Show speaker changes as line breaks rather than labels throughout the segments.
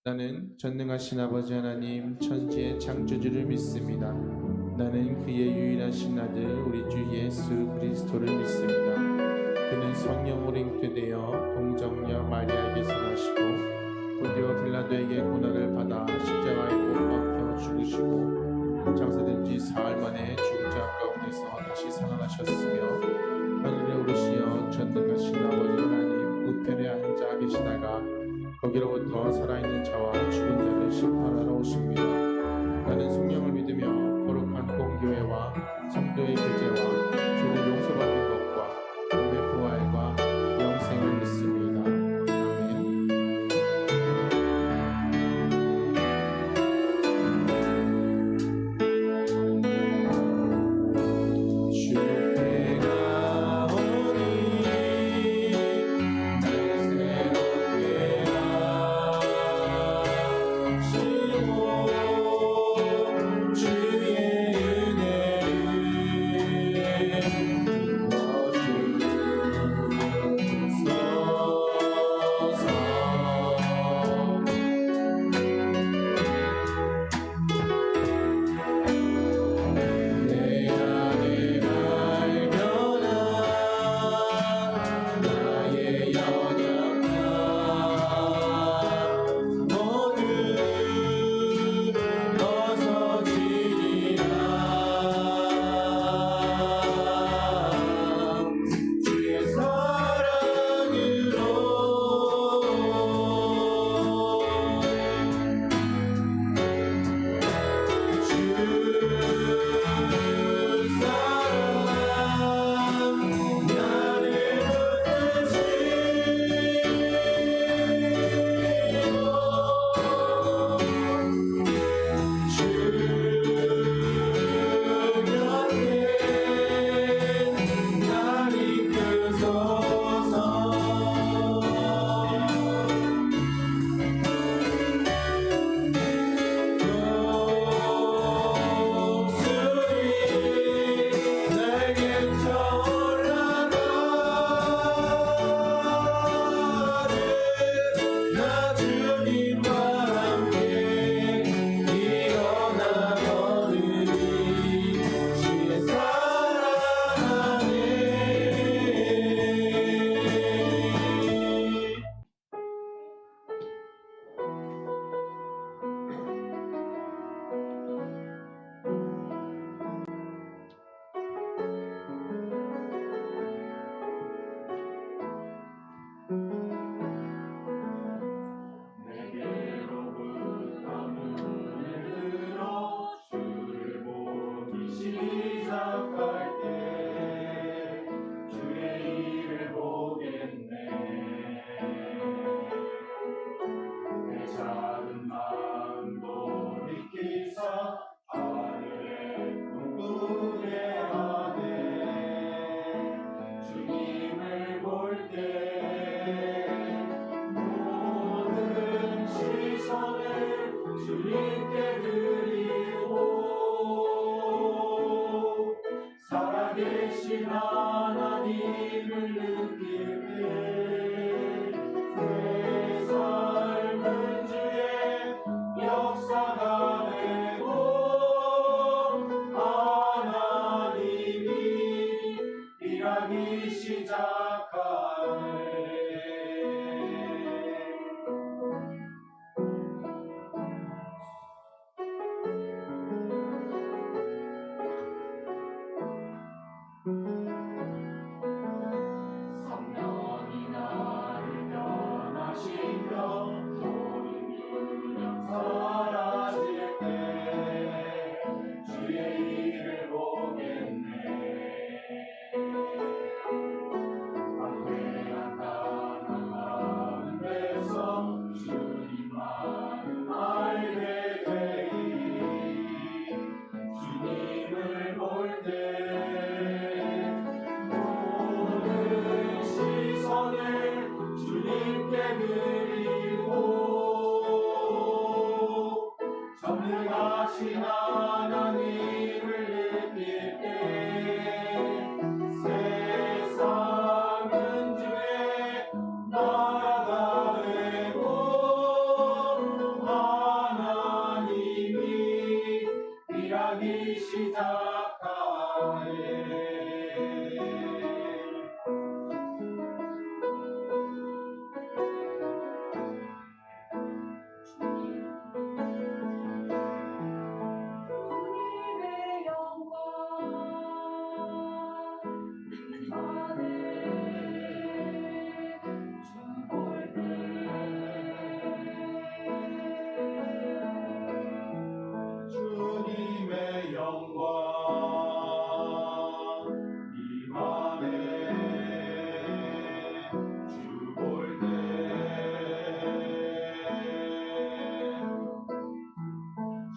나는 전능하신 아버지 하나님 천지의 창조주를 믿습니다. 나는 그의 유일하신 아들 우리 주 예수 그리스도를 믿습니다. 그는 성령으로 잉태되어 동정녀 마리아에게서 나시고 본디오 빌라도에게 고난을 받아 십자가에 못 박혀 죽으시고 장사된 지 사흘 만에 죽은 자 가운데서 다시 살아나셨으며 하늘에 오르시어 전능하신 아버지 하나님 우편에 앉아 계시다가 거기로부터 살아있는 자와 죽은 자를 심판하러 오십니다. 나는 성령을 믿으며 거룩한 공교회와 성도의 교제와 죄를 용서받는 것과 몸의 부활과 영생을 믿습니다. 아멘. 주께가 오니
살아계신 하나님을 느낄 때 새 삶은 주의 역사가 되고 하나님이 일하기 시작하네. 성령이 나를 변화시켜 모든 유령 사라질 때 주의 일을 보겠네. 황폐한 땅 가운데서 주님만을 알게 되리. 주님을 볼 때 주님께 드리고 전능하신 하나님을 느낄 때 세상은 주의 나라가 되고 일하기 시작하네.
주님의 영광 안에 주볼 때
주님의 영광 임하네. 주 볼 때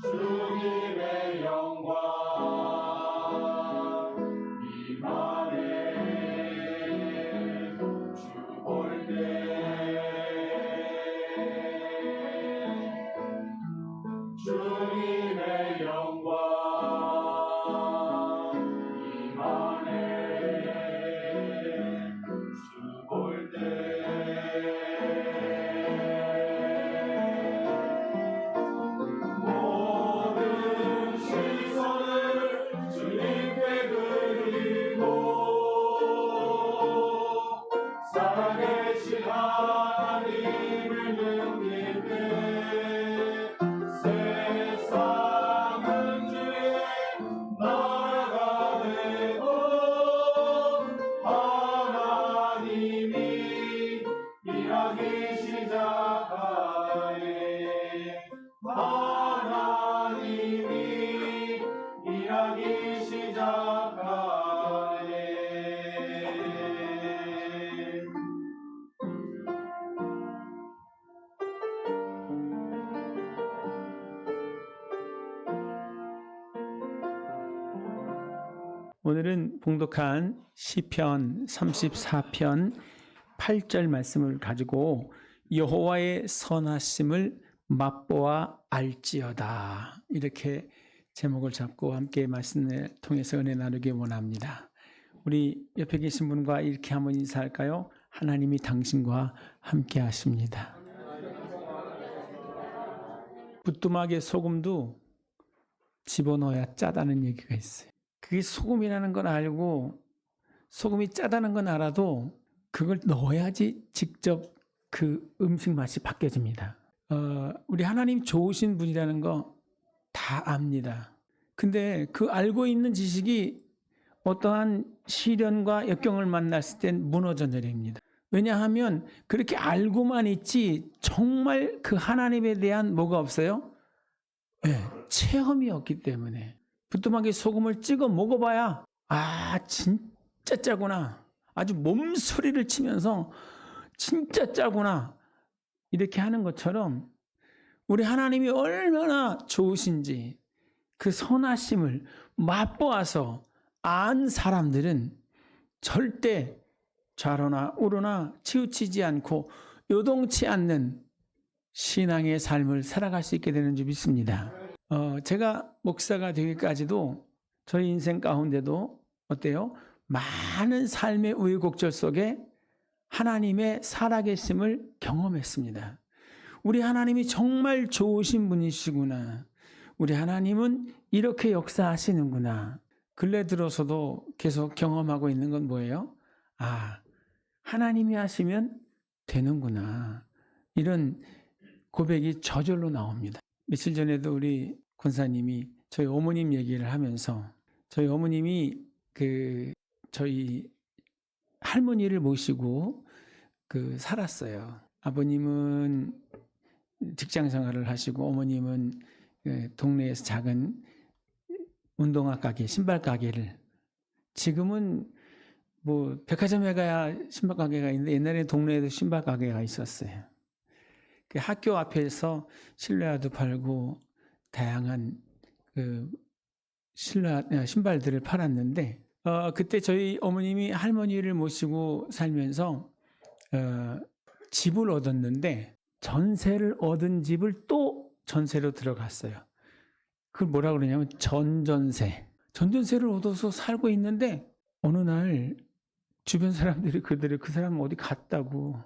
주님의 영광 임하네. 주 볼 때 주님의 영광 임하네. 주 볼 때 모든 시선을 주님께 드리고 살아계신 하나님을 느낄 때 세상은 주의 나라가 되고 하나님이 일하기 시작하네. 하나님이 일하기 시작하네.
오늘은 봉독한 시편 34편 8절 말씀을 가지고 여호와의 선하심을 맛보아 알지어다, 이렇게 제목을 잡고 함께 말씀을 통해서 은혜 나누기 원합니다. 우리 옆에 계신 분과 이렇게 한번 인사할까요? 하나님이 당신과 함께 하십니다. 부뚜막에 소금도 집어넣어야 짜다는 얘기가 있어요. 그게 소금이라는 건 알고 소금이 짜다는 건 알아도 그걸 넣어야지 직접 그 음식 맛이 바뀌어집니다. 우리 하나님 좋으신 분이라는 거 다 압니다. 근데 그 알고 있는 지식이 어떠한 시련과 역경을 만났을 땐 무너져 내립니다. 왜냐하면 그렇게 알고만 있지 정말 그 하나님에 대한 뭐가 없어요? 네, 체험이 없기 때문에. 부뚜막에 소금을 찍어 먹어봐야 진짜 짜구나, 아주 몸소리를 치면서 진짜 짜구나, 이렇게 하는 것처럼 우리 하나님이 얼마나 좋으신지 그 선하심을 맛보아서 안 사람들은 절대 좌로나 우로나 치우치지 않고 요동치 않는 신앙의 삶을 살아갈 수 있게 되는 줄 믿습니다. 제가 목사가 되기까지도 저희 인생 가운데도 어때요? 많은 삶의 우여곡절 속에 하나님의 살아계심을 경험했습니다. 우리 하나님이 정말 좋으신 분이시구나. 우리 하나님은 이렇게 역사하시는구나. 근래 들어서도 계속 경험하고 있는 건 뭐예요? 하나님이 하시면 되는구나. 이런 고백이 저절로 나옵니다. 며칠 전에도 우리 권사님이 저희 어머님 얘기를 하면서, 저희 어머님이 저희 할머니를 모시고 살았어요. 아버님은 직장 생활을 하시고 어머님은 동네에서 작은 운동화 가게, 신발 가게를, 지금은 뭐 백화점에 가야 신발 가게가 있는데 옛날에 동네에도 신발 가게가 있었어요. 그 학교 앞에서 실내화도 팔고 다양한 신발들을 팔았는데, 그때 저희 어머님이 할머니를 모시고 살면서 집을 얻었는데 전세를 얻은 집을 또 전세로 들어갔어요. 그걸 뭐라 그러냐면 전전세. 전전세를 얻어서 살고 있는데 어느 날 주변 사람들이 그 사람 어디 갔다고.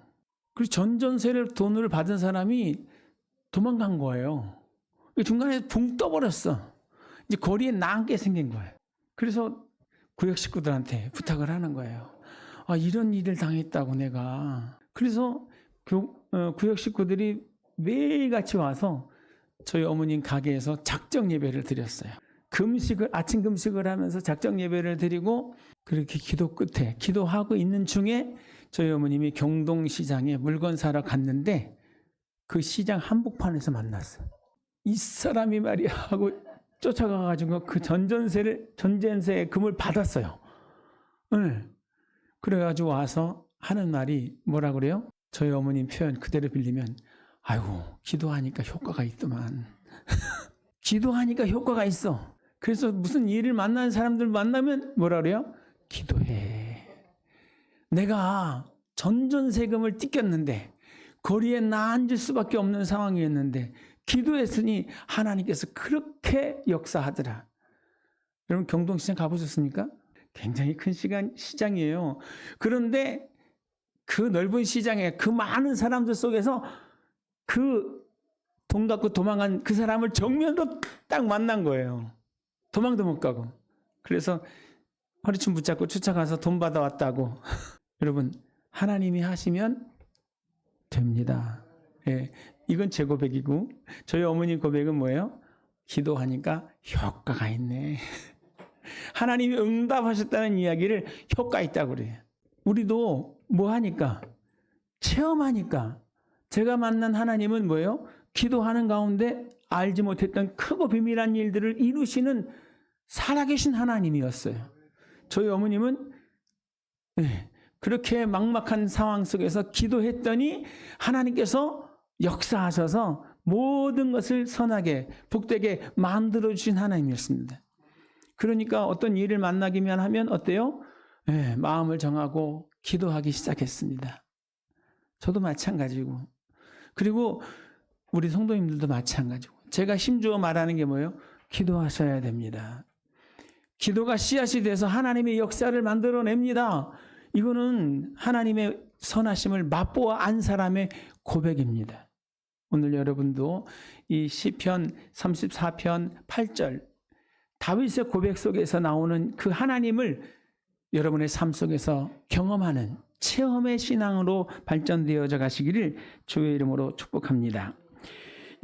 그리고 전전세를 돈을 받은 사람이 도망간 거예요. 중간에 붕 떠버렸어. 이제 거리에 나앉게 생긴 거예요. 그래서 구역 식구들한테 부탁을 하는 거예요. 아, 이런 일을 당했다고 내가. 그래서 구역 식구들이 매일같이 와서 저희 어머님 가게에서 작정 예배를 드렸어요. 아침 금식을 하면서 작정 예배를 드리고 그렇게 기도 끝에 기도하고 있는 중에 저희 어머님이 경동시장에 물건 사러 갔는데 그 시장 한복판에서 만났어요. 이 사람이 말이야 하고 쫓아가가지고 그 전전세의 금을 받았어요. 네. 그래가지고 와서 하는 말이 뭐라 그래요? 저희 어머님 표현 그대로 빌리면 아이고 기도하니까 효과가 있더만. 기도하니까 효과가 있어. 그래서 무슨 일을 만나는 사람들 만나면 뭐라 그래요? 기도해. 내가 전전세금을 띠꼈는데 거리에 나앉을 수밖에 없는 상황이었는데 기도했으니 하나님께서 그렇게 역사하더라. 여러분 경동시장 가보셨습니까? 굉장히 큰 시장이에요. 그런데 그 넓은 시장에 그 많은 사람들 속에서 그 돈 갖고 도망간 그 사람을 정면으로 딱 만난 거예요. 도망도 못 가고. 그래서 허리춤 붙잡고 쫓아가서 돈 받아왔다고. 여러분 하나님이 하시면 됩니다. 예, 이건 제 고백이고 저희 어머니 고백은 뭐예요? 기도하니까 효과가 있네. 하나님이 응답하셨다는 이야기를 효과 있다고 그래요. 우리도 뭐 하니까? 체험하니까. 제가 만난 하나님은 뭐예요? 기도하는 가운데 알지 못했던 크고 비밀한 일들을 이루시는 살아계신 하나님이었어요. 저희 어머님은 그렇게 막막한 상황 속에서 기도했더니 하나님께서 역사하셔서 모든 것을 선하게 복되게 만들어 주신 하나님이었습니다. 그러니까 어떤 일을 만나기만 하면 어때요? 마음을 정하고 기도하기 시작했습니다. 저도 마찬가지고. 그리고 우리 성도님들도 마찬가지고. 제가 힘주어 말하는 게 뭐예요? 기도하셔야 됩니다. 기도가 씨앗이 돼서 하나님의 역사를 만들어냅니다. 이거는 하나님의 선하심을 맛보아 안 사람의 고백입니다. 오늘 여러분도 이 시편 34편 8절 다윗의 고백 속에서 나오는 그 하나님을 여러분의 삶 속에서 경험하는 체험의 신앙으로 발전되어져 가시기를 주의 이름으로 축복합니다.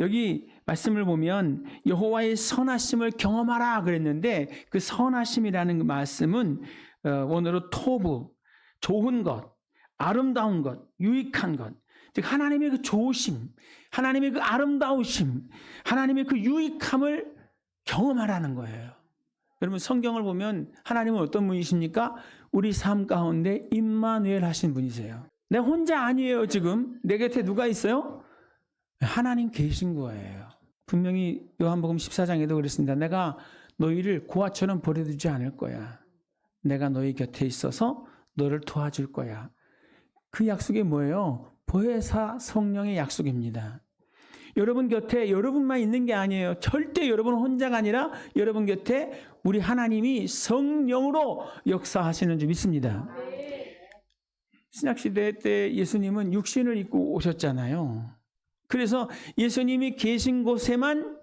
여기 말씀을 보면 여호와의 선하심을 경험하라 그랬는데 그 선하심이라는 그 말씀은 원어로 토부, 좋은 것, 아름다운 것, 유익한 것, 즉 하나님의 그 좋으심, 하나님의 그 아름다우심, 하나님의 그 유익함을 경험하라는 거예요. 여러분 성경을 보면 하나님은 어떤 분이십니까? 우리 삶 가운데 임마누엘 하신 분이세요. 내 혼자 아니에요. 지금 내 곁에 누가 있어요? 하나님 계신 거예요. 분명히 요한복음 14장에도 그랬습니다. 내가 너희를 고아처럼 버려두지 않을 거야. 내가 너희 곁에 있어서 너를 도와줄 거야. 그 약속이 뭐예요? 보혜사 성령의 약속입니다. 여러분 곁에 여러분만 있는 게 아니에요. 절대 여러분 혼자가 아니라 여러분 곁에 우리 하나님이 성령으로 역사하시는 줄 믿습니다. 신약시대 때 예수님은 육신을 입고 오셨잖아요. 그래서 예수님이 계신 곳에만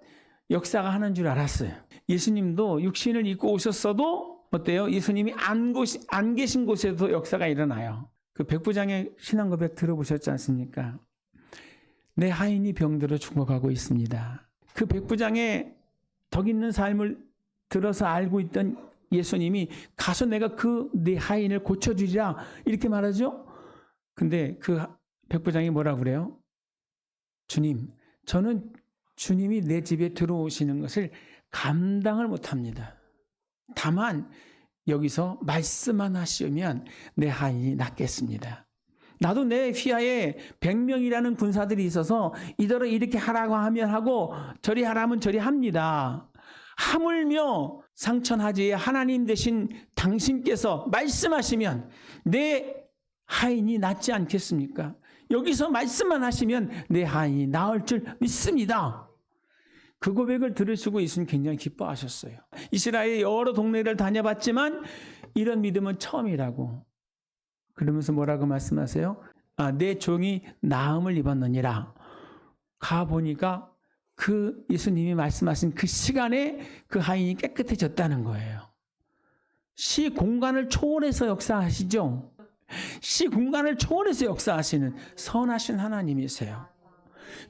역사가 하는 줄 알았어요. 예수님도 육신을 입고 오셨어도 어때요? 예수님이 안 계신 곳에도 역사가 일어나요. 그 백부장의 신앙 고백 들어보셨지 않습니까? 내 하인이 병들어 죽어가고 있습니다. 그 백부장의 덕 있는 삶을 들어서 알고 있던 예수님이 가서 내가 그 내 하인을 고쳐주리라 이렇게 말하죠. 근데 그 백부장이 뭐라고 그래요? 주님, 저는 주님이 내 집에 들어오시는 것을 감당을 못합니다. 다만 여기서 말씀만 하시면 내 하인이 낫겠습니다. 나도 내 휘하에 100명이라는 군사들이 있어서 이대로 이렇게 하라고 하면 하고 저리 하라면 저리 합니다. 하물며 상천하지의 하나님 되신 당신께서 말씀하시면 내 하인이 낫지 않겠습니까? 여기서 말씀만 하시면 내 하인이 나을 줄 믿습니다. 그 고백을 들으시고 예수님 굉장히 기뻐하셨어요. 이스라엘 여러 동네를 다녀봤지만 이런 믿음은 처음이라고. 그러면서 뭐라고 말씀하세요? 내 종이 나음을 입었느니라. 가보니까 그 예수님이 말씀하신 그 시간에 그 하인이 깨끗해졌다는 거예요. 시 공간을 초월해서 역사하시죠. 시 공간을 초월해서 역사하시는 선하신 하나님이세요.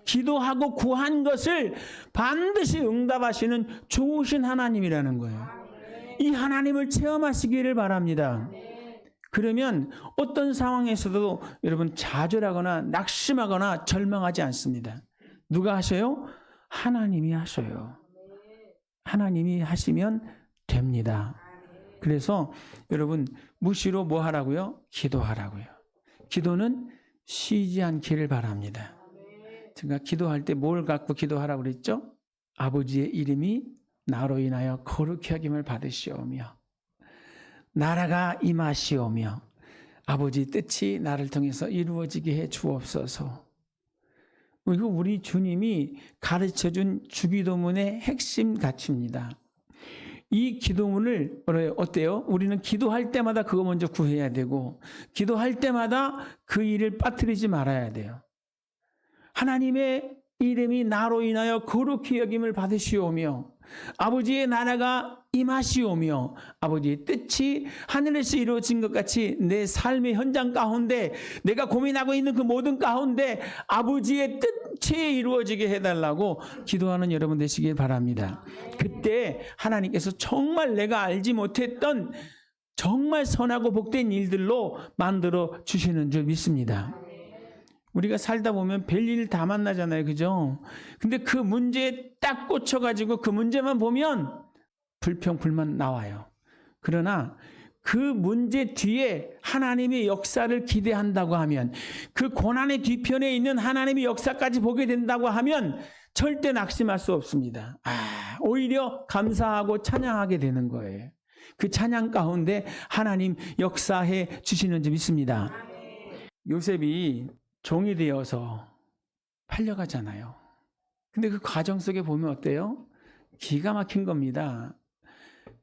기도하고 구한 것을 반드시 응답하시는 좋으신 하나님이라는 거예요. 이 하나님을 체험하시기를 바랍니다. 그러면 어떤 상황에서도 여러분 좌절하거나 낙심하거나 절망하지 않습니다. 누가 하셔요? 하나님이 하셔요. 하나님이 하시면 됩니다. 그래서 여러분 무시로 뭐 하라고요? 기도하라고요. 기도는 쉬지 않기를 바랍니다. 제가 기도할 때 뭘 갖고 기도하라고 그랬죠? 아버지의 이름이 나로 인하여 거룩히 여김을 받으시오며 나라가 임하시오며 아버지 뜻이 나를 통해서 이루어지게 해 주옵소서. 이거 우리 주님이 가르쳐준 주기도문의 핵심 가치입니다. 이 기도문을 어때요? 우리는 기도할 때마다 그거 먼저 구해야 되고 기도할 때마다 그 일을 빠뜨리지 말아야 돼요. 하나님의 이름이 나로 인하여 거룩히 여김을 받으시오며 아버지의 나라가 임하시오며 아버지의 뜻이 하늘에서 이루어진 것 같이 내 삶의 현장 가운데 내가 고민하고 있는 그 모든 가운데 아버지의 뜻이 이루어지게 해달라고 기도하는 여러분 되시길 바랍니다. 그때 하나님께서 정말 내가 알지 못했던 정말 선하고 복된 일들로 만들어 주시는 줄 믿습니다. 우리가 살다 보면 별일 다 만나잖아요. 그죠? 근데 그 문제에 딱 꽂혀가지고 그 문제만 보면 불평, 불만 나와요. 그러나 그 문제 뒤에 하나님의 역사를 기대한다고 하면 그 고난의 뒤편에 있는 하나님의 역사까지 보게 된다고 하면 절대 낙심할 수 없습니다. 오히려 감사하고 찬양하게 되는 거예요. 그 찬양 가운데 하나님 역사해 주시는 줄 믿습니다. 요셉이 종이 되어서 팔려가잖아요. 근데 그 과정 속에 보면 어때요? 기가 막힌 겁니다.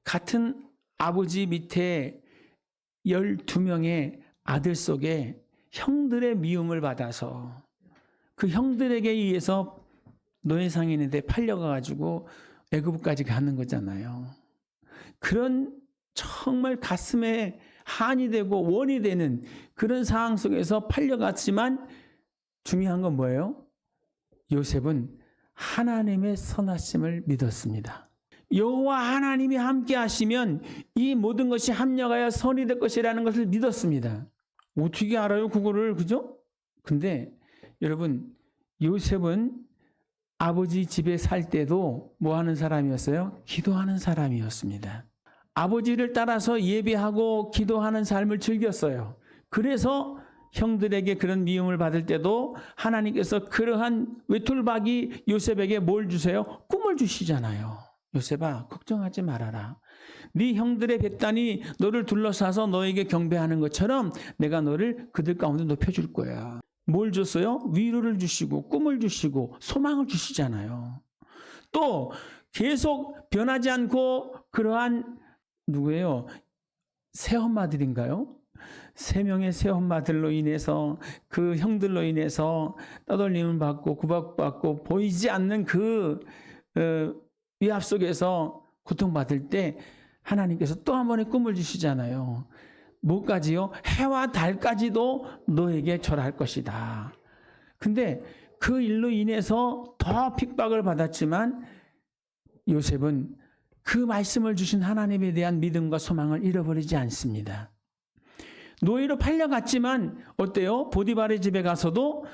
같은 아버지 밑에 12명의 아들 속에 형들의 미움을 받아서 그 형들에게 의해서 노예상인한테 팔려가가지고 애굽까지 가는 거잖아요. 그런 정말 가슴에 한이 되고 원이 되는 그런 상황 속에서 팔려갔지만 중요한 건 뭐예요? 요셉은 하나님의 선하심을 믿었습니다. 여호와 하나님이 함께 하시면 이 모든 것이 합력하여 선이 될 것이라는 것을 믿었습니다. 어떻게 알아요 그거를? 그죠? 근데 여러분 요셉은 아버지 집에 살 때도 뭐 하는 사람이었어요? 기도하는 사람이었습니다. 아버지를 따라서 예배하고 기도하는 삶을 즐겼어요. 그래서 형들에게 그런 미움을 받을 때도 하나님께서 그러한 외톨박이 요셉에게 뭘 주세요? 꿈을 주시잖아요. 요셉아 걱정하지 말아라. 네 형들의 벳단이 너를 둘러싸서 너에게 경배하는 것처럼 내가 너를 그들 가운데 높여줄 거야. 뭘 줬어요? 위로를 주시고 꿈을 주시고 소망을 주시잖아요. 또 계속 변하지 않고 그러한 누구예요? 새엄마들인가요? 3명의 새엄마들로 인해서 그 형들로 인해서 떠돌림을 받고 구박받고 보이지 않는 그 위압 속에서 고통받을 때 하나님께서 또 한 번의 꿈을 주시잖아요. 뭐까지요? 해와 달까지도 너에게 절할 것이다. 근데 그 일로 인해서 더 핍박을 받았지만 요셉은 그 말씀을 주신 하나님에 대한 믿음과 소망을 잃어버리지 않습니다. 노예로 팔려갔지만 어때요? 보디발의 집에 가서도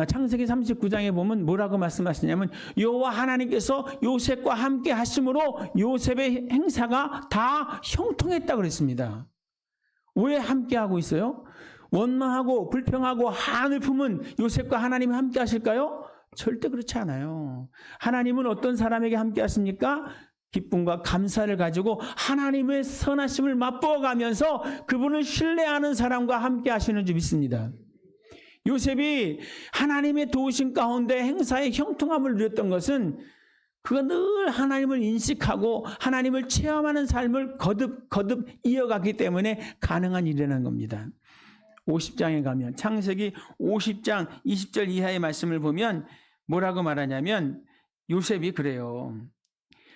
창세기 39장에 보면 뭐라고 말씀하시냐면 여호와 하나님께서 요셉과 함께 하심으로 요셉의 행사가 다 형통했다고 그랬습니다. 왜 함께 하고 있어요? 원망하고 불평하고 한을 품은 요셉과 하나님이 함께 하실까요? 절대 그렇지 않아요. 하나님은 어떤 사람에게 함께 하십니까? 기쁨과 감사를 가지고 하나님의 선하심을 맛보아 가면서 그분을 신뢰하는 사람과 함께 하시는 줄 믿습니다. 요셉이 하나님의 도우심 가운데 행사의 형통함을 누렸던 것은 그가 늘 하나님을 인식하고 하나님을 체험하는 삶을 거듭 이어갔기 때문에 가능한 일이라는 겁니다. 50장에 가면 창세기 50장 20절 이하의 말씀을 보면 뭐라고 말하냐면 요셉이 그래요.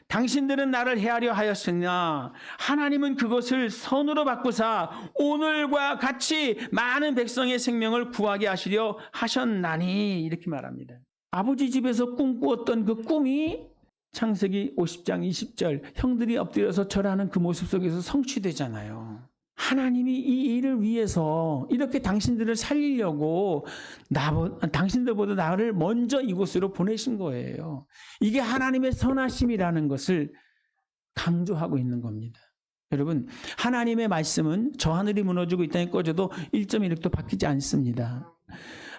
당신들은 나를 해하려 하였으나 하나님은 그것을 선으로 바꾸사 오늘과 같이 많은 백성의 생명을 구하게 하시려 하셨나니 이렇게 말합니다. 아버지 집에서 꿈꾸었던 그 꿈이 창세기 50장 20절 형들이 엎드려서 절하는 그 모습 속에서 성취되잖아요. 하나님이 이 일을 위해서 이렇게 당신들을 살리려고 당신들보다 나를 먼저 이곳으로 보내신 거예요. 이게 하나님의 선하심이라는 것을 강조하고 있는 겁니다. 여러분, 하나님의 말씀은 저 하늘이 무너지고 이 땅이 꺼져도 1.1획도 바뀌지 않습니다.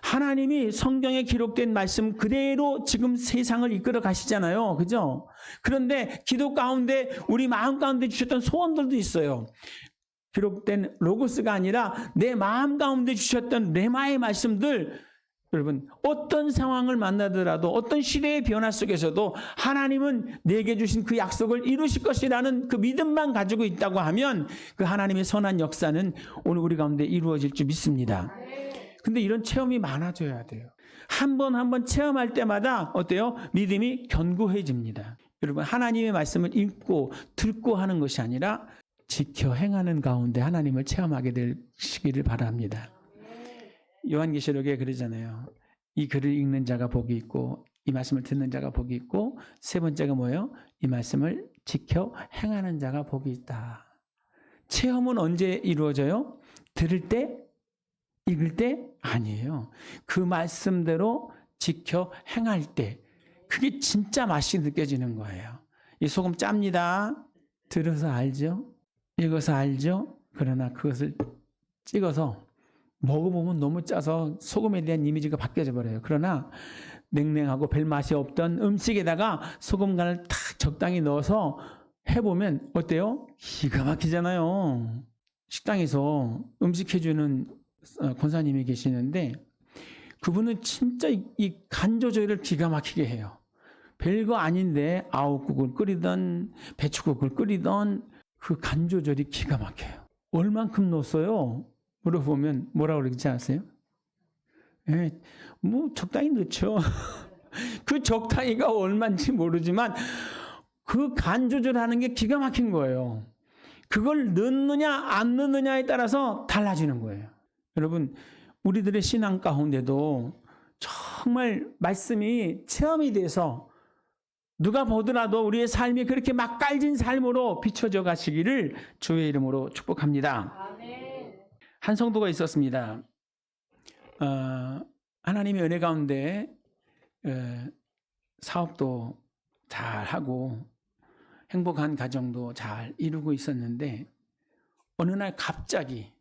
하나님이 성경에 기록된 말씀 그대로 지금 세상을 이끌어 가시잖아요. 그죠? 그런데 기도 가운데 우리 마음 가운데 주셨던 소원들도 있어요. 기록된 로고스가 아니라 내 마음 가운데 주셨던 레마의 말씀들, 여러분 어떤 상황을 만나더라도 어떤 시대의 변화 속에서도 하나님은 내게 주신 그 약속을 이루실 것이라는 그 믿음만 가지고 있다고 하면 그 하나님의 선한 역사는 오늘 우리 가운데 이루어질 줄 믿습니다. 근데 이런 체험이 많아져야 돼요. 한 번 체험할 때마다 어때요? 믿음이 견고해집니다. 여러분, 하나님의 말씀을 읽고 듣고 하는 것이 아니라 지켜 행하는 가운데 하나님을 체험하게 되시기를 바랍니다. 요한계시록에 그러잖아요. 이 글을 읽는 자가 복이 있고 이 말씀을 듣는 자가 복이 있고 세 번째가 뭐예요? 이 말씀을 지켜 행하는 자가 복이 있다. 체험은 언제 이루어져요? 들을 때? 읽을 때? 아니에요. 그 말씀대로 지켜 행할 때 그게 진짜 맛이 느껴지는 거예요. 이 소금 짭니다. 들어서 알죠? 읽어서 알죠? 그러나 그것을 찍어서 먹어보면 너무 짜서 소금에 대한 이미지가 바뀌어져 버려요. 그러나 냉랭하고 별 맛이 없던 음식에다가 소금 간을 탁 적당히 넣어서 해보면 어때요? 기가 막히잖아요. 식당에서 음식 해주는 권사님이 계시는데 그분은 진짜 이 간 조절을 기가 막히게 해요. 별거 아닌데 아욱국을 끓이던 배추국을 끓이던 그 간 조절이 기가 막혀요. 얼만큼 넣었어요? 물어보면 뭐라고 그러지 아세요? 뭐 적당히 넣죠. 그 적당히가 얼마인지 모르지만 그 간 조절하는 게 기가 막힌 거예요. 그걸 넣느냐 안 넣느냐에 따라서 달라지는 거예요. 여러분, 우리들의 신앙 가운데도 정말 말씀이 체험이 돼서 누가 보더라도 우리의 삶이 그렇게 맛깔진 삶으로 비춰져 가시기를 주의 이름으로 축복합니다. 한 성도가 있었습니다. 하나님의 은혜 가운데 사업도 잘하고 행복한 가정도 잘 이루고 있었는데 어느 날 갑자기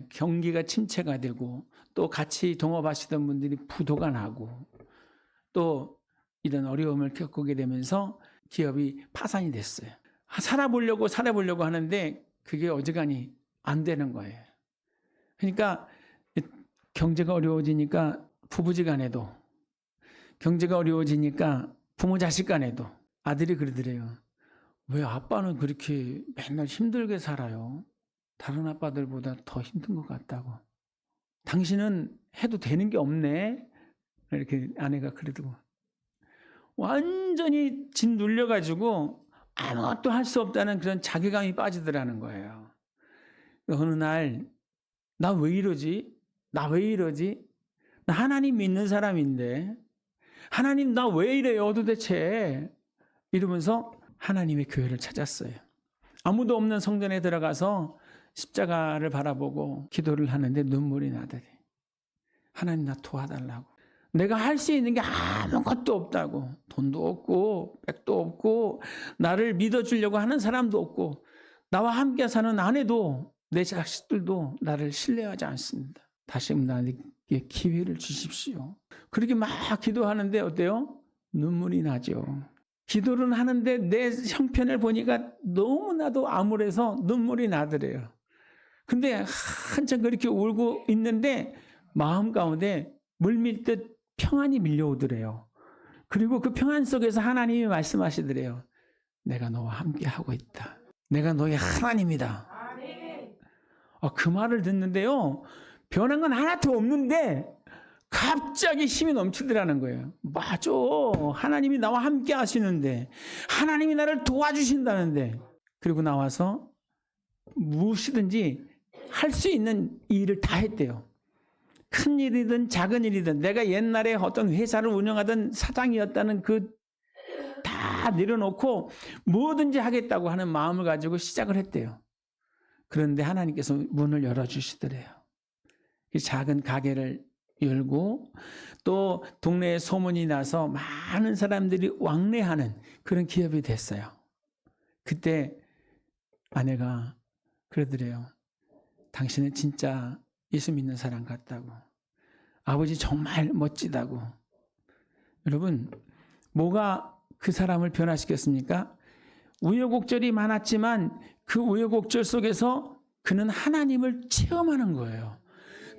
경기가 침체가 되고 또 같이 동업하시던 분들이 부도가 나고 또 이런 어려움을 겪게 되면서 기업이 파산이 됐어요. 살아보려고 하는데 그게 어지간히 안 되는 거예요. 그러니까 경제가 어려워지니까 부부지간에도, 경제가 어려워지니까 부모 자식 간에도 아들이 그러더래요. 왜 아빠는 그렇게 맨날 힘들게 살아요? 다른 아빠들보다 더 힘든 것 같다고. 당신은 해도 되는 게 없네. 이렇게 아내가 그러더고 완전히 진 눌려가지고 아무것도 할 수 없다는 그런 자괴감이 빠지더라는 거예요. 어느 날 나 왜 이러지? 나 하나님 믿는 사람인데 하나님 나 왜 이래요 도대체? 이러면서 하나님의 교회를 찾았어요. 아무도 없는 성전에 들어가서 십자가를 바라보고 기도를 하는데 눈물이 나더래. 하나님 나 도와달라고. 내가 할 수 있는 게 아무것도 없다고. 돈도 없고 백도 없고 나를 믿어주려고 하는 사람도 없고 나와 함께 사는 아내도 내 자식들도 나를 신뢰하지 않습니다. 다시 나에게 기회를 주십시오. 그렇게 막 기도하는데 어때요? 눈물이 나죠. 기도를 하는데 내 형편을 보니까 너무나도 암울해서 눈물이 나더래요. 근데 한참 그렇게 울고 있는데 마음 가운데 물밀듯 평안이 밀려오더래요. 그리고 그 평안 속에서 하나님이 말씀하시더래요. 내가 너와 함께 하고 있다. 내가 너의 하나님이다. 그 말을 듣는데요. 변한 건 하나도 없는데 갑자기 힘이 넘치더라는 거예요. 맞아. 하나님이 나와 함께 하시는데, 하나님이 나를 도와주신다는데, 그리고 나와서 무엇이든지 할 수 있는 일을 다 했대요. 큰 일이든 작은 일이든, 내가 옛날에 어떤 회사를 운영하던 사장이었다는 다 내려놓고 뭐든지 하겠다고 하는 마음을 가지고 시작을 했대요. 그런데 하나님께서 문을 열어주시더래요. 그 작은 가게를 열고 또 동네에 소문이 나서 많은 사람들이 왕래하는 그런 기업이 됐어요. 그때 아내가 그러더래요. 당신은 진짜 예수 믿는 사람 같다고. 아버지 정말 멋지다고. 여러분, 뭐가 그 사람을 변화시켰습니까? 우여곡절이 많았지만 그 우여곡절 속에서 그는 하나님을 체험하는 거예요.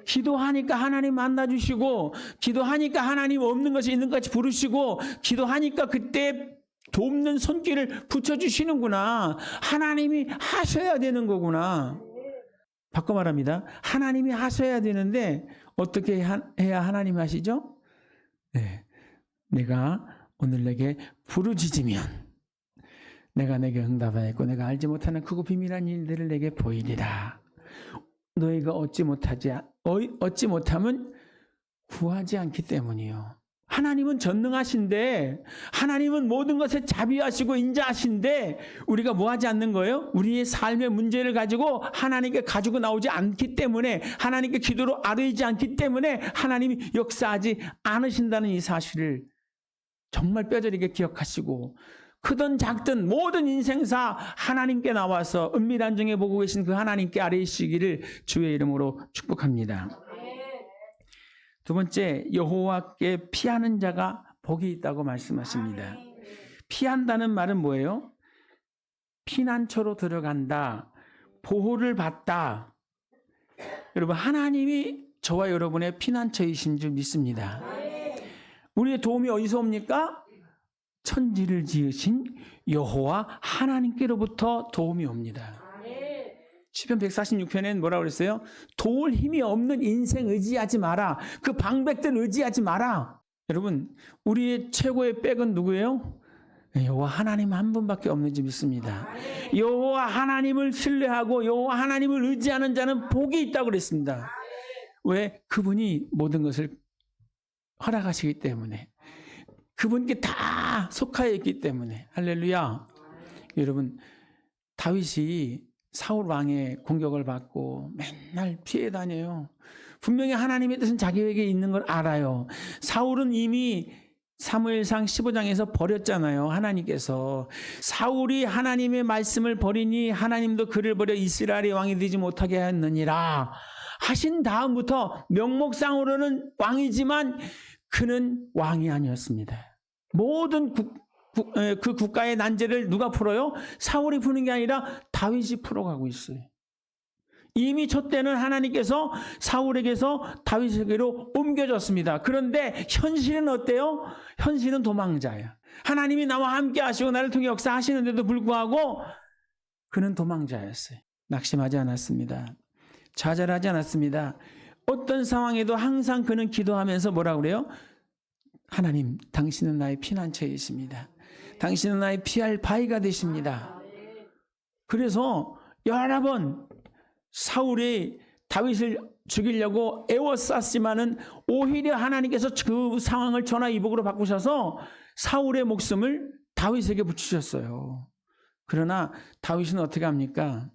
기도하니까 하나님 만나주시고, 기도하니까 하나님 없는 것이 있는 것 같이 부르시고, 기도하니까 그때 돕는 손길을 붙여주시는구나. 하나님이 하셔야 되는 거구나. 바꿔 말합니다. 하나님이 하셔야 되는데 어떻게 해야 하나님이 하시죠? 네, 내가 오늘 내게 부르짖으면 내가 내게 응답하였고 내가 알지 못하는 크고 비밀한 일들을 내게 보이리라. 너희가 얻지 못하면 구하지 않기 때문이요. 하나님은 전능하신데, 하나님은 모든 것에 자비하시고 인자하신데 우리가 뭐 하지 않는 거예요? 우리의 삶의 문제를 가지고 하나님께 가지고 나오지 않기 때문에, 하나님께 기도로 아뢰지 않기 때문에 하나님이 역사하지 않으신다는 이 사실을 정말 뼈저리게 기억하시고, 크든 작든 모든 인생사 하나님께 나와서 은밀한 중에 보고 계신 그 하나님께 아뢰시기를 주의 이름으로 축복합니다. 두 번째, 여호와께 피하는 자가 복이 있다고 말씀하십니다. 피한다는 말은 뭐예요? 피난처로 들어간다, 보호를 받다. 여러분, 하나님이 저와 여러분의 피난처이신 줄 믿습니다. 우리의 도움이 어디서 옵니까? 천지를 지으신 여호와 하나님께로부터 도움이 옵니다. 시편 146편에는 뭐라고 그랬어요? 도울 힘이 없는 인생 의지하지 마라. 그 방백들 의지하지 마라. 여러분, 우리의 최고의 백은 누구예요? 여호와 하나님 한 분밖에 없는지 믿습니다. 여호와 하나님을 신뢰하고 여호와 하나님을 의지하는 자는 복이 있다고 그랬습니다. 왜? 그분이 모든 것을 허락하시기 때문에, 그분께 다 속하여 있기 때문에. 할렐루야. 여러분, 다윗이 사울 왕의 공격을 받고 맨날 피해 다녀요. 분명히 하나님의 뜻은 자기에게 있는 걸 알아요. 사울은 이미 사무엘상 15장에서 버렸잖아요. 하나님께서. 사울이 하나님의 말씀을 버리니 하나님도 그를 버려 이스라엘의 왕이 되지 못하게 하였느니라 하신 다음부터 명목상으로는 왕이지만 그는 왕이 아니었습니다. 모든 그 국가의 난제를 누가 풀어요? 사울이 푸는 게 아니라 다윗이 풀어가고 있어요. 이미 저 때는 하나님께서 사울에게서 다윗에게로 옮겨졌습니다. 그런데 현실은 어때요? 현실은 도망자야. 하나님이 나와 함께 하시고 나를 통해 역사하시는데도 불구하고 그는 도망자였어요. 낙심하지 않았습니다. 좌절하지 않았습니다. 어떤 상황에도 항상 그는 기도하면서 뭐라고 그래요? 하나님, 당신은 나의 피난처이십니다. 당신은 나의 피할 바위가 되십니다. 그래서 여러 번 사울이 다윗을 죽이려고 애워쌌지만은 오히려 하나님께서 그 상황을 전화위복으로 바꾸셔서 사울의 목숨을 다윗에게 붙이셨어요. 그러나 다윗은 어떻게 합니까?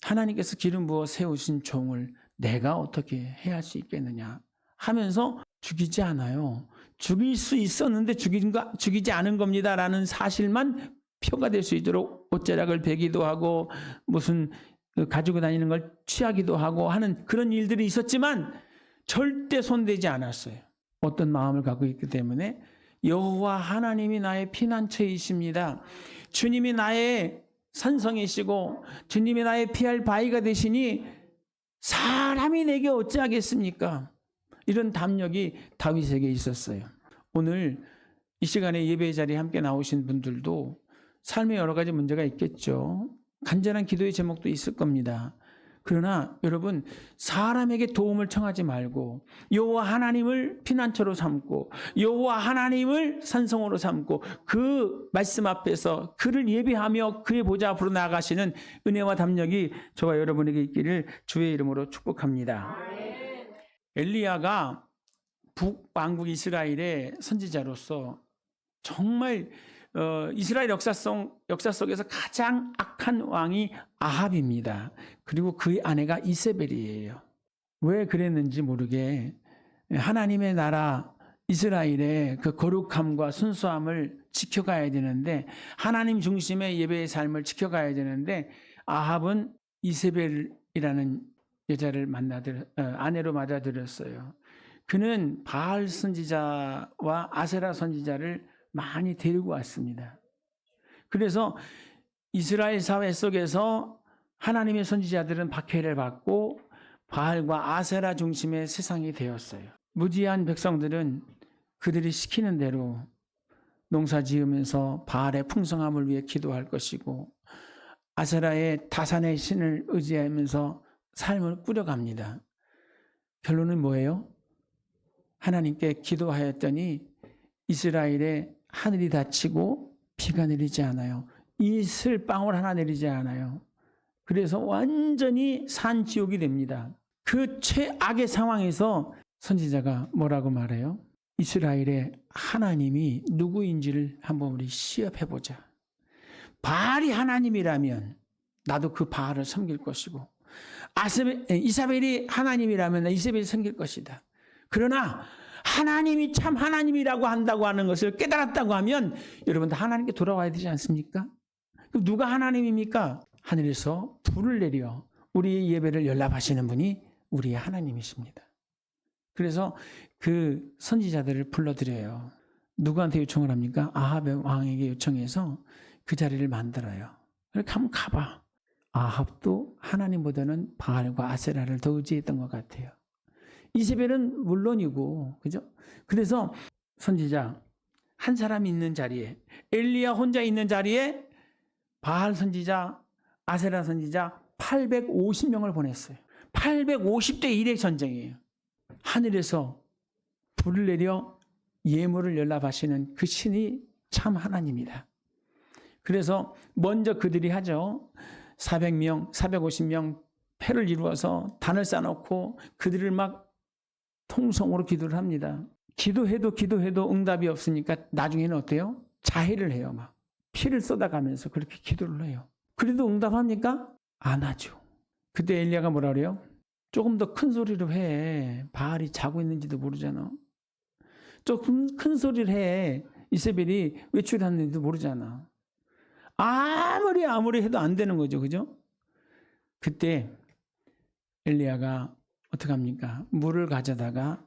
하나님께서 기름 부어 세우신 종을 내가 어떻게 해야 할 수 있겠느냐 하면서 죽이지 않아요. 죽일 수 있었는데 죽이지 않은 겁니다라는 사실만 표가 될 수 있도록 옷자락을 베기도 하고 무슨 가지고 다니는 걸 취하기도 하고 하는 그런 일들이 있었지만 절대 손대지 않았어요. 어떤 마음을 갖고 있기 때문에 여호와 하나님이 나의 피난처이십니다. 주님이 나의 산성이시고 주님이 나의 피할 바위가 되시니 사람이 내게 어찌하겠습니까? 이런 담력이 다윗에게 있었어요. 오늘 이 시간에 예배의 자리에 함께 나오신 분들도 삶에 여러 가지 문제가 있겠죠. 간절한 기도의 제목도 있을 겁니다. 그러나 여러분, 사람에게 도움을 청하지 말고 여호와 하나님을 피난처로 삼고 여호와 하나님을 산성으로 삼고 그 말씀 앞에서 그를 예배하며 그의 보좌 앞으로 나아가시는 은혜와 담력이 저와 여러분에게 있기를 주의 이름으로 축복합니다. 엘리야가 북왕국 이스라엘의 선지자로서 정말 이스라엘 역사 속에서 가장 악한 왕이 아합입니다. 그리고 그의 아내가 이세벨이에요. 왜 그랬는지 모르게 하나님의 나라 이스라엘의 그 거룩함과 순수함을 지켜가야 되는데, 하나님 중심의 예배의 삶을 지켜가야 되는데, 아합은 이세벨이라는 여자를 아내로 맞아들였어요. 그는 바알 선지자와 아세라 선지자를 많이 데리고 왔습니다. 그래서 이스라엘 사회 속에서 하나님의 선지자들은 박해를 받고 바알과 아세라 중심의 세상이 되었어요. 무지한 백성들은 그들이 시키는 대로 농사 지으면서 바알의 풍성함을 위해 기도할 것이고 아세라의 다산의 신을 의지하면서 삶을 꾸려갑니다. 결론은 뭐예요? 하나님께 기도하였더니 이스라엘의 하늘이 닫히고 비가 내리지 않아요. 이슬 방울 하나 내리지 않아요. 그래서 완전히 산지옥이 됩니다. 그 최악의 상황에서 선지자가 뭐라고 말해요? 이스라엘의 하나님이 누구인지를 한번 우리 시험해보자. 바알이 하나님이라면 나도 그 바알을 섬길 것이고, 이사벨이 하나님이라면 나 이세벨이 섬길 것이다. 그러나 하나님이 참 하나님이라고 한다고 하는 것을 깨달았다고 하면 여러분들 하나님께 돌아와야 되지 않습니까? 그럼 누가 하나님입니까? 하늘에서 불을 내려 우리의 예배를 연락하시는 분이 우리의 하나님이십니다. 그래서 그 선지자들을 불러들여요. 누구한테 요청을 합니까? 아합 왕에게 요청해서 그 자리를 만들어요. 그렇게 한번 가봐. 아합도 하나님보다는 바알과 아세라를 더 의지했던 것 같아요. 이세벨은 물론이고, 그죠? 그래서 선지자 한 사람이 있는 자리에, 엘리야 혼자 있는 자리에 바알 선지자, 아세라 선지자 850명을 보냈어요. 850대 1의 전쟁이에요. 하늘에서 불을 내려 예물을 연락하시는 그 신이 참 하나님이다. 그래서 먼저 그들이 하죠. 400명, 450명 패를 이루어서 단을 쌓아놓고 그들을 막 통성으로 기도를 합니다. 기도해도 응답이 없으니까 나중에는 어때요? 자해를 해요. 막 피를 쏟아가면서 그렇게 기도를 해요. 그래도 응답합니까? 안 하죠. 그때 엘리야가 뭐라 그래요? 조금 더 큰 소리로 해. 바알이 자고 있는지도 모르잖아. 조금 큰 소리를 해. 이세벨이 외출했는지도 모르잖아. 아무리 해도 안 되는 거죠. 그죠? 그때 엘리야가 어떻게 합니까? 물을 가져다가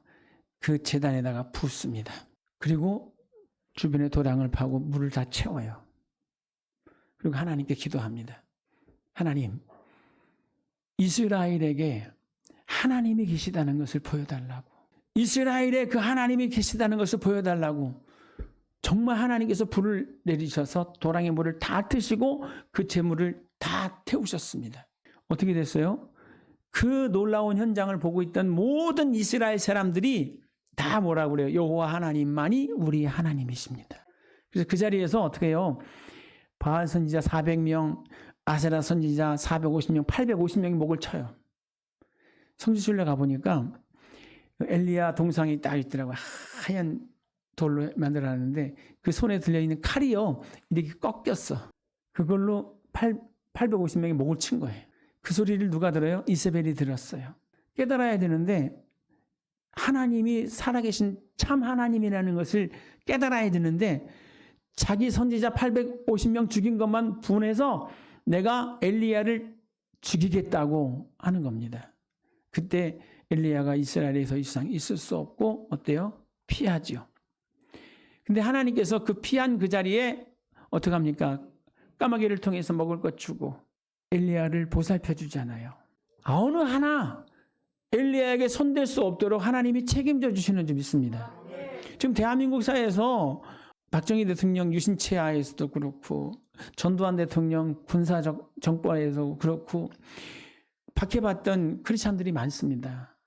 그 제단에다가 붓습니다. 그리고 주변에 도랑을 파고 물을 다 채워요. 그리고 하나님께 기도합니다. 하나님, 이스라엘에게 하나님이 계시다는 것을 보여달라고. 이스라엘에 그 하나님이 계시다는 것을 보여달라고. 정말 하나님께서 불을 내리셔서 도랑의 물을 다 트시고 그 재물을 다 태우셨습니다. 어떻게 됐어요? 그 놀라운 현장을 보고 있던 모든 이스라엘 사람들이 다 뭐라고 그래요? 여호와 하나님만이 우리 하나님이십니다. 그래서 그 자리에서 어떻게 해요? 바알 선지자 400명, 아세라 선지자 450명, 850명이 목을 쳐요. 성지순례 가보니까 엘리야 동상이 딱 있더라고요. 하얀 돌로 만들어놨는데 그 손에 들려있는 칼이요, 이렇게 꺾였어. 그걸로 850명이 목을 친 거예요. 그 소리를 누가 들어요? 이세벨이 들었어요. 깨달아야 되는데 하나님이 살아계신 참 하나님이라는 것을 깨달아야 되는데 자기 선지자 850명 죽인 것만 분해서 내가 엘리야를 죽이겠다고 하는 겁니다. 그때 엘리야가 이스라엘에 더 이상 있을 수 없고 어때요? 피하지요. 근데 하나님께서 그 피한 그 자리에 어떻게 합니까? 까마귀를 통해서 먹을 것 주고 엘리야를 보살펴 주잖아요. 어느 하나 엘리야에게 손댈 수 없도록 하나님이 책임져 주시는 줄 믿습니다. 지금 대한민국 사회에서 박정희 대통령 유신체하에서도 그렇고 전두환 대통령 군사적 정권에서도 그렇고 박해받던 크리스찬들이 많습니다.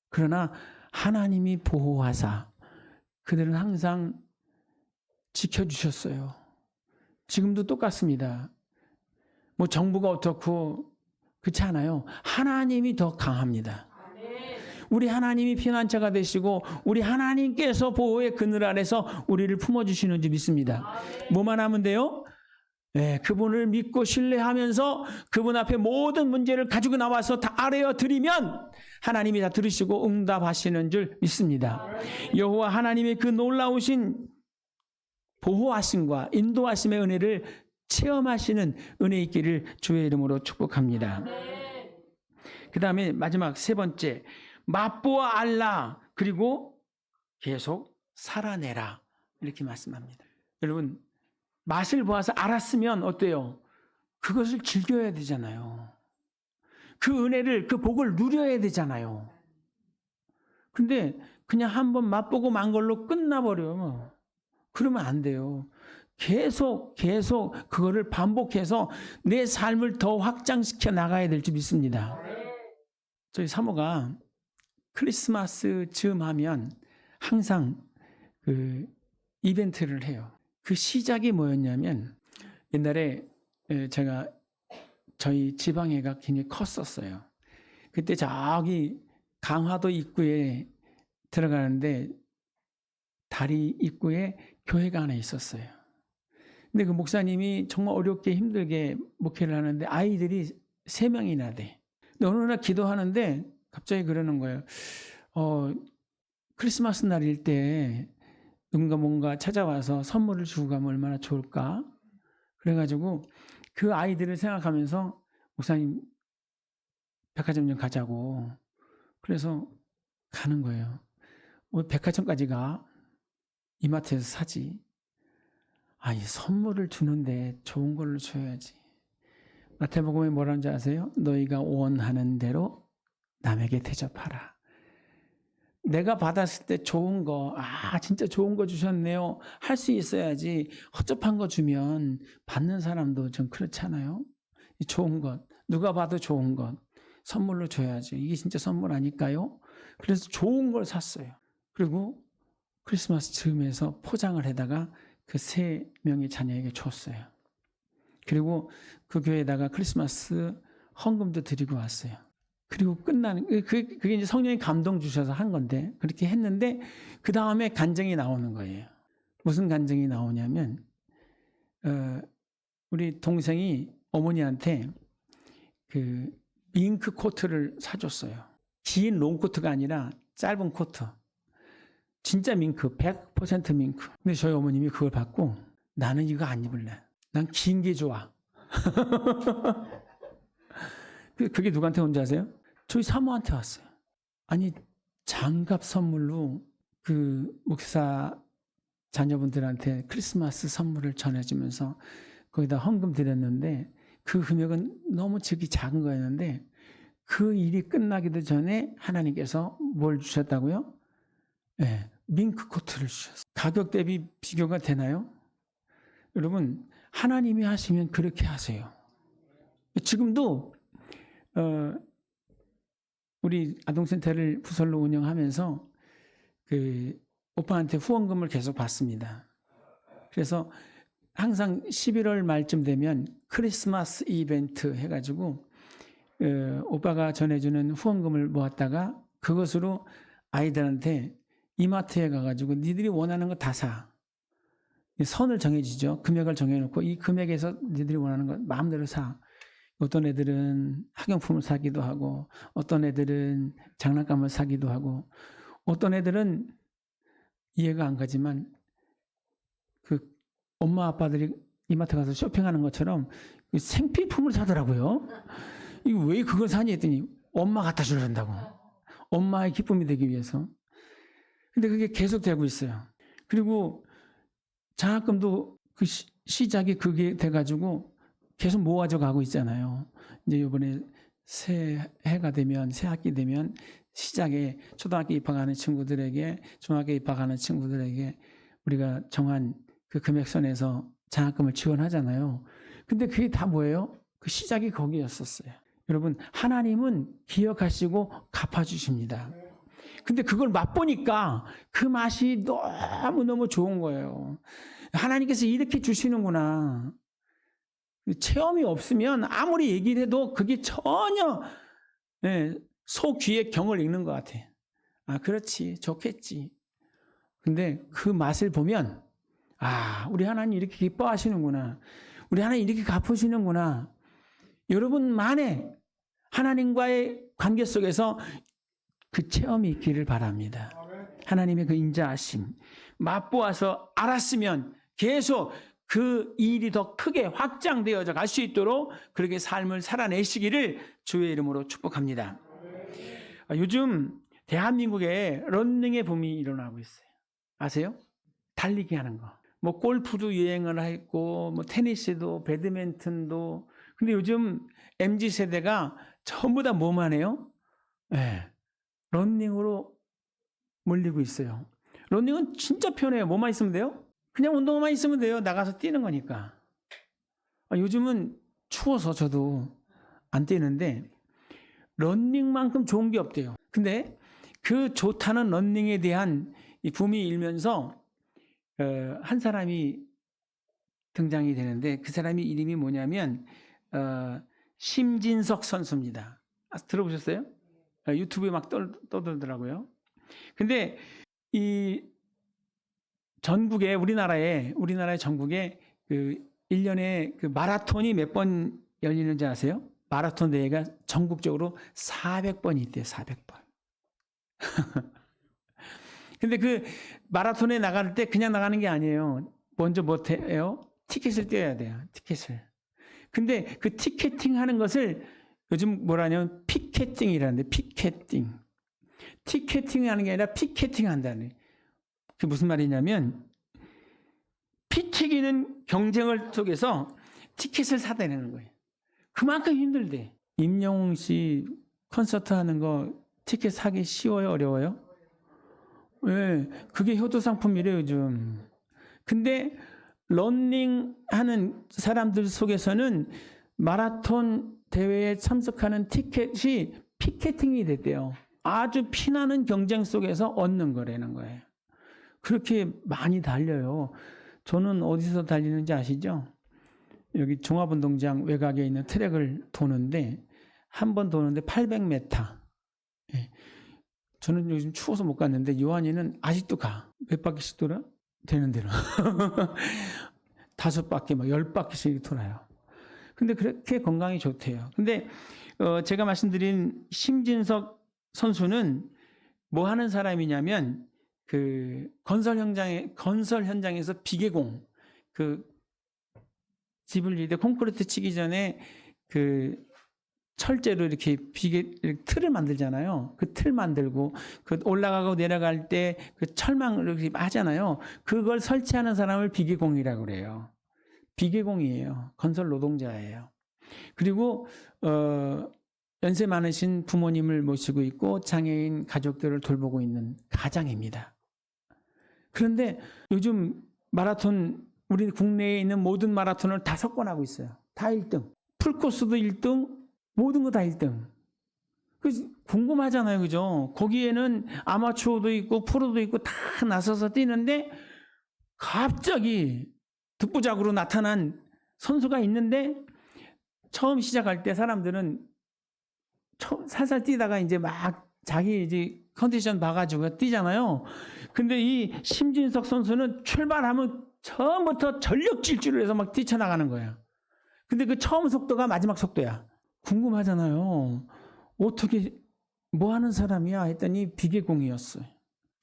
그러나 하나님이 보호하사 그들은 항상 지켜주셨어요. 지금도 똑같습니다. 뭐 정부가 어떻고 그렇지 않아요. 하나님이 더 강합니다. 우리 하나님이 피난처가 되시고 우리 하나님께서 보호의 그늘 아래서 우리를 품어주시는 줄 믿습니다. 뭐만 하면 돼요? 네, 그분을 믿고 신뢰하면서 그분 앞에 모든 문제를 가지고 나와서 다 아뢰어드리면 하나님이 다 들으시고 응답하시는 줄 믿습니다. 여호와 하나님의 그 놀라우신 보호하심과 인도하심의 은혜를 체험하시는 은혜 있기를 주의 이름으로 축복합니다. 그 다음에 마지막 세 번째, 맛보아 알라, 그리고 계속 살아내라, 이렇게 말씀합니다. 여러분, 맛을 보아서 알았으면 어때요? 그것을 즐겨야 되잖아요. 그 은혜를, 그 복을 누려야 되잖아요. 근데 그냥 한번 맛보고 만 걸로 끝나버려. 그러면 안 돼요. 계속 그거를 반복해서 내 삶을 더 확장시켜 나가야 될 줄 믿습니다. 저희 사모가 크리스마스 즈음 하면 항상 그 이벤트를 해요. 그 시작이 뭐였냐면 옛날에 제가 저희 지방회가 굉장히 컸었어요. 그때 저기 강화도 입구에 들어가는데 다리 입구에 교회가 하나 있었어요. 근데 그 목사님이 정말 어렵게 힘들게 목회를 하는데 아이들이 3명이나 돼. 근데 어느 날 기도하는데 갑자기 그러는 거예요. 크리스마스 날일 때 누군가 뭔가 찾아와서 선물을 주고 가면 얼마나 좋을까? 그래가지고 그 아이들을 생각하면서 목사님 백화점 좀 가자고. 그래서 가는 거예요. 왜 백화점까지 가? 이마트에서 사지. 이 선물을 주는데 좋은 걸로 줘야지. 마태복음에 뭐라는지 아세요? 너희가 원하는 대로 남에게 대접하라. 내가 받았을 때 좋은 거, 진짜 좋은 거 주셨네요. 할 수 있어야지. 허접한 거 주면 받는 사람도 좀 그렇잖아요. 좋은 것, 누가 봐도 좋은 것, 선물로 줘야지. 이게 진짜 선물 아닐까요? 그래서 좋은 걸 샀어요. 그리고 크리스마스 즈음에서 포장을 해다가 그 3명의 자녀에게 줬어요. 그리고 그 교회에다가 크리스마스 헌금도 드리고 왔어요. 그리고 끝나는, 그게 이제 성령이 감동 주셔서 한 건데, 그렇게 했는데, 그 다음에 간증이 나오는 거예요. 무슨 간증이 나오냐면, 우리 동생이 어머니한테 그 밍크 코트를 사줬어요. 긴 롱코트가 아니라 짧은 코트. 진짜 밍크, 100% 밍크. 근데 저희 어머님이 그걸 받고, 나는 이거 안 입을래. 난 긴 게 좋아. 그게 누구한테 온 줄 아세요? 저희 사모한테 왔어요. 아니, 장갑 선물로 그 목사 자녀분들한테 크리스마스 선물을 전해주면서 거기다 헌금 드렸는데 그 금액은 너무 적이 작은 거였는데 그 일이 끝나기도 전에 하나님께서 뭘 주셨다고요? 네, 밍크 코트를 주셨어요. 가격 대비 비교가 되나요? 여러분, 하나님이 하시면 그렇게 하세요. 지금도 우리 아동센터를 부설로 운영하면서 그 오빠한테 후원금을 계속 받습니다. 그래서 항상 11월 말쯤 되면 크리스마스 이벤트 해가지고 오빠가 전해주는 후원금을 모았다가 그것으로 아이들한테 이마트에 가가지고 니들이 원하는 거 다 사. 선을 정해지죠. 금액을 정해놓고 이 금액에서 니들이 원하는 거 마음대로 사. 어떤 애들은 학용품을 사기도 하고 어떤 애들은 장난감을 사기도 하고 어떤 애들은 이해가 안 가지만 그 엄마 아빠들이 이마트 가서 쇼핑하는 것처럼 그 생필품을 사더라고요. 이거 왜 그걸 사니 했더니 엄마 갖다 주려고. 엄마의 기쁨이 되기 위해서. 근데 그게 계속 되고 있어요. 그리고 장학금도 그 시작이 그게 돼가지고 계속 모아져 가고 있잖아요. 이제 이번에 새해가 되면, 새 학기 되면 시작에 초등학교 입학하는 친구들에게, 중학교 입학하는 친구들에게 우리가 정한 그 금액선에서 장학금을 지원하잖아요. 근데 그게 다 뭐예요? 그 시작이 거기였었어요. 여러분, 하나님은 기억하시고 갚아주십니다. 근데 그걸 맛보니까 그 맛이 너무너무 좋은 거예요. 하나님께서 이렇게 주시는구나. 체험이 없으면 아무리 얘기를 해도 그게 전혀 소 귀의 경을 읽는 것 같아. 아, 그렇지, 좋겠지. 근데 그 맛을 보면, 아, 우리 하나님 이렇게 기뻐하시는구나. 우리 하나님 이렇게 갚으시는구나. 여러분만의 하나님과의 관계 속에서 그 체험이 있기를 바랍니다. 하나님의 그 인자하심, 맛보아서 알았으면 계속 그 일이 더 크게 확장되어져 갈 수 있도록 그렇게 삶을 살아내시기를 주의 이름으로 축복합니다. 요즘 대한민국에 런닝의 붐이 일어나고 있어요. 아세요? 달리기 하는 거. 뭐 골프도 유행을 했고, 뭐 테니스도, 배드민턴도. 근데 요즘 MZ세대가 전부 다 뭐만 해요? 네. 런닝으로 몰리고 있어요. 런닝은 진짜 편해요. 뭐만 있으면 돼요? 그냥 운동만 있으면 돼요. 나가서 뛰는 거니까. 요즘은 추워서 저도 안 뛰는데 런닝만큼 좋은 게 없대요. 근데 그 좋다는 런닝에 대한 이 붐이 일면서 한 사람이 등장이 되는데 그 사람이 이름이 뭐냐면 심진석 선수입니다. 들어보셨어요? 유튜브에 막 떠들더라고요. 근데 이 전국에 우리나라의 전국에 그 1년에 그 마라톤이 몇 번 열리는지 아세요? 마라톤 대회가 전국적으로 400번이 있대요. 400번. 근데 그 마라톤에 나갈 때 그냥 나가는 게 아니에요. 먼저 뭐 해요? 티켓을 떼야 돼요. 티켓을. 근데 그 티켓팅 하는 것을 요즘 뭐라냐면 피켓팅이라는데, 피켓팅. 티켓팅 하는 게 아니라 피켓팅 한다는. 그게 무슨 말이냐면 피 튀기는 경쟁을 속에서 티켓을 사대는 거예요. 그만큼 힘들대. 임영웅 씨 콘서트 하는 거 티켓 사기 쉬워요? 어려워요? 네, 그게 효도상품이래요, 요즘. 근데 런닝 하는 사람들 속에서는 마라톤 대회에 참석하는 티켓이 피켓팅이 됐대요. 아주 피나는 경쟁 속에서 얻는 거라는 거예요. 그렇게 많이 달려요. 저는 어디서 달리는지 아시죠? 여기 종합운동장 외곽에 있는 트랙을 도는데 한 번 도는데 800m. 예. 저는 요즘 추워서 못 갔는데 요한이는 아직도 가. 몇 바퀴씩 돌아? 되는 대로. 5바퀴, 막 10바퀴씩 돌아요. 근데 그렇게 건강이 좋대요. 근데 제가 말씀드린 심진석 선수는 뭐 하는 사람이냐면 그 건설 현장에서 비계공, 그 집을 지을 때 콘크리트 치기 전에 그 철제로 이렇게 틀을 만들잖아요. 그 틀 만들고 그 올라가고 내려갈 때 그 철망을 이렇게 하잖아요. 그걸 설치하는 사람을 비계공이라고 그래요. 비계공이에요. 건설 노동자예요. 그리고 연세 많으신 부모님을 모시고 있고 장애인 가족들을 돌보고 있는 가장입니다. 그런데 요즘 마라톤, 우리 국내에 있는 모든 마라톤을 다 석권하고 있어요. 다 1등. 풀코스도 1등, 모든 거 다 1등. 궁금하잖아요. 그죠? 거기에는 아마추어도 있고 프로도 있고 다 나서서 뛰는데 갑자기 독보적으로 나타난 선수가 있는데 처음 시작할 때 사람들은 살살 뛰다가 이제 막 자기 이제 컨디션 봐가지고 뛰잖아요. 근데 이 심진석 선수는 출발하면 처음부터 전력 질주를 해서 막 뛰쳐나가는 거예요. 근데 그 처음 속도가 마지막 속도야. 궁금하잖아요. 어떻게 뭐 하는 사람이야 했더니 비계공이었어요.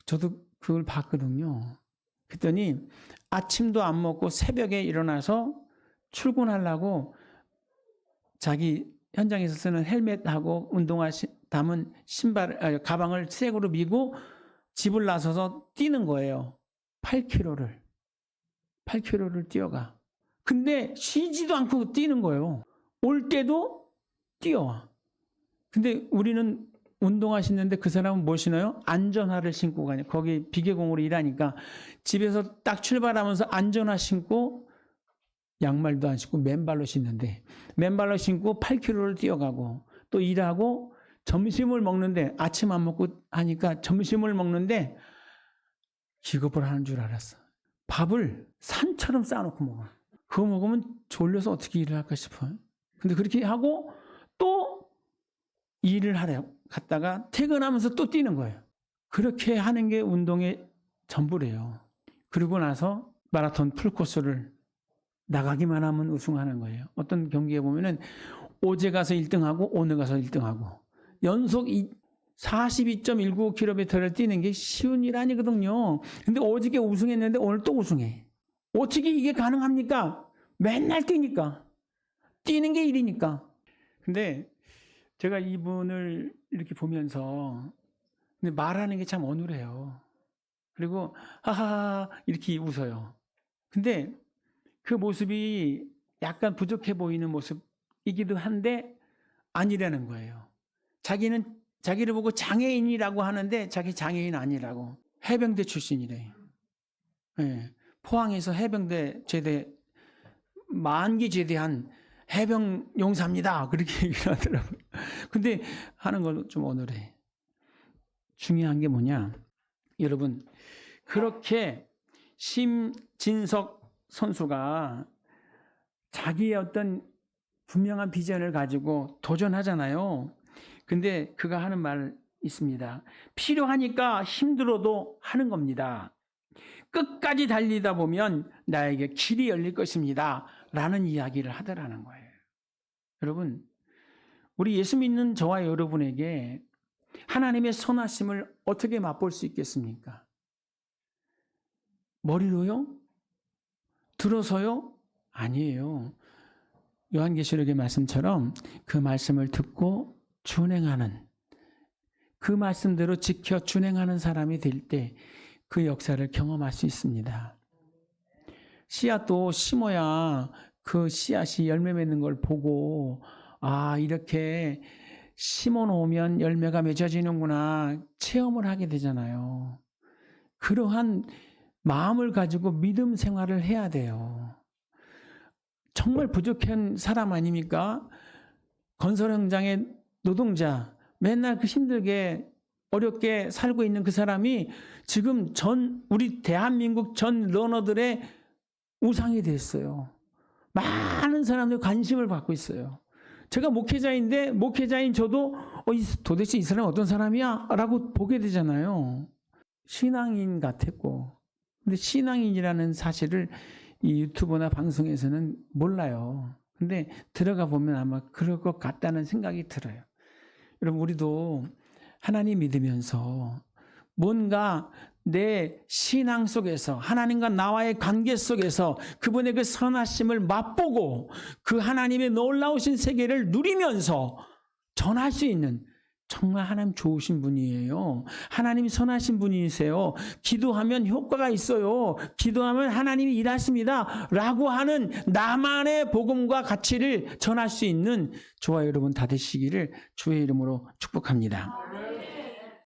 저도 그걸 봤거든요. 그랬더니 아침도 안 먹고 새벽에 일어나서 출근하려고 자기 현장에서 쓰는 헬멧하고 운동화 담은 가방을 색으로 미고 집을 나서서 뛰는 거예요. 8km를 뛰어가. 근데 쉬지도 않고 뛰는 거예요. 올 때도 뛰어와. 근데 우리는 운동화 신는데 그 사람은 뭘 신어요? 안전화를 신고 가냐. 거기 비계공으로 일하니까 집에서 딱 출발하면서 안전화 신고 양말도 안 신고 맨발로 신는데 맨발로 신고 8km를 뛰어가고 또 일하고 점심을 먹는데 아침 안 먹고 하니까 점심을 먹는데 기겁을 하는 줄 알았어. 밥을 산처럼 쌓아놓고 먹어. 그거 먹으면 졸려서 어떻게 일을 할까 싶어요. 근데 그렇게 하고 또 일을 하려 갔다가 퇴근하면서 또 뛰는 거예요. 그렇게 하는 게 운동의 전부래요. 그러고 나서 마라톤 풀코스를 나가기만 하면 우승하는 거예요. 어떤 경기에 보면은 어제 가서 1등하고 오늘 가서 1등하고 연속 42.195km를 뛰는 게 쉬운 일 아니거든요. 근데 어저께 우승했는데 오늘 또 우승해. 어떻게 이게 가능합니까? 맨날 뛰니까. 뛰는 게 일이니까. 근데 제가 이분을 이렇게 보면서 근데 말하는 게 참 어눌해요. 그리고 하하 이렇게 웃어요. 근데 그 모습이 약간 부족해 보이는 모습이기도 한데 아니라는 거예요. 자기를 보고 장애인이라고 하는데 자기 장애인 아니라고. 해병대 출신이래. 네. 포항에서 해병대 제대 만기 제대한 해병 용사입니다. 그렇게 얘기를 하더라고요. 근데 하는 건 좀 어눌해. 중요한 게 뭐냐? 여러분 그렇게 심진석 선수가 자기의 어떤 분명한 비전을 가지고 도전하잖아요. 근데 그가 하는 말 있습니다. 필요하니까 힘들어도 하는 겁니다. 끝까지 달리다 보면 나에게 길이 열릴 것입니다. 라는 이야기를 하더라는 거예요. 여러분, 우리 예수 믿는 저와 여러분에게 하나님의 선하심을 어떻게 맛볼 수 있겠습니까? 머리로요? 들어서요? 아니에요. 요한계시록의 말씀처럼 그 말씀을 듣고 준행하는, 그 말씀대로 지켜 준행하는 사람이 될 때 그 역사를 경험할 수 있습니다. 씨앗도 심어야 그 씨앗이 열매 맺는 걸 보고 아 이렇게 심어 놓으면 열매가 맺어지는구나 체험을 하게 되잖아요. 그러한 마음을 가지고 믿음 생활을 해야 돼요. 정말 부족한 사람 아닙니까? 건설 현장의 노동자, 맨날 그 힘들게 어렵게 살고 있는 그 사람이 지금 우리 대한민국 전 러너들의 우상이 됐어요. 많은 사람들이 관심을 받고 있어요. 제가 목회자인데 목회자인 저도 도대체 이 사람은 어떤 사람이야? 라고 보게 되잖아요. 신앙인 같았고 근데 신앙인이라는 사실을 이 유튜브나 방송에서는 몰라요. 근데 들어가 보면 아마 그럴 것 같다는 생각이 들어요. 여러분 우리도 하나님 믿으면서 뭔가 내 신앙 속에서 하나님과 나와의 관계 속에서 그분의 그 선하심을 맛보고 그 하나님의 놀라우신 세계를 누리면서 전할 수 있는 정말 하나님 좋으신 분이에요. 하나님이 선하신 분이세요. 기도하면 효과가 있어요. 기도하면 하나님이 일하십니다. 라고 하는 나만의 복음과 가치를 전할 수 있는 저와 여러분 다 되시기를 주의 이름으로 축복합니다.